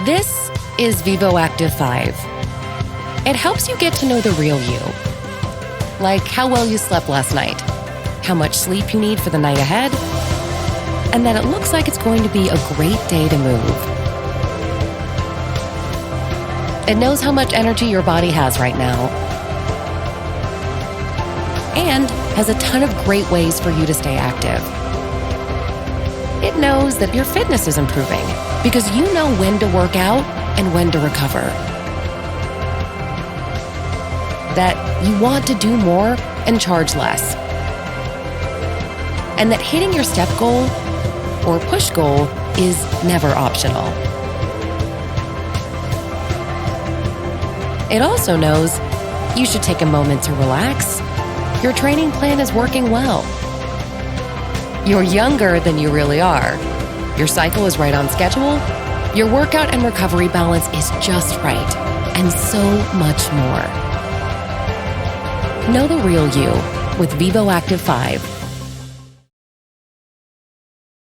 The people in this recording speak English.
This is vívoactive 5. It helps you get to know the real you. Like how well you slept last night, how much sleep you need for the night ahead, and that it looks like it's going to be a great day to move. It knows how much energy your body has right now, and has a ton of great ways for you to stay active. It knows that your fitness is improving because you know when to work out and when to recover. That you want to do more and charge less. And that hitting your step goal or push goal is never optional. It also knows you should take a moment to relax. Your training plan is working well. You're younger than you really are. Your cycle is right on schedule. Your workout and recovery balance is just right, and so much more. Know the real you with vívoactive 5.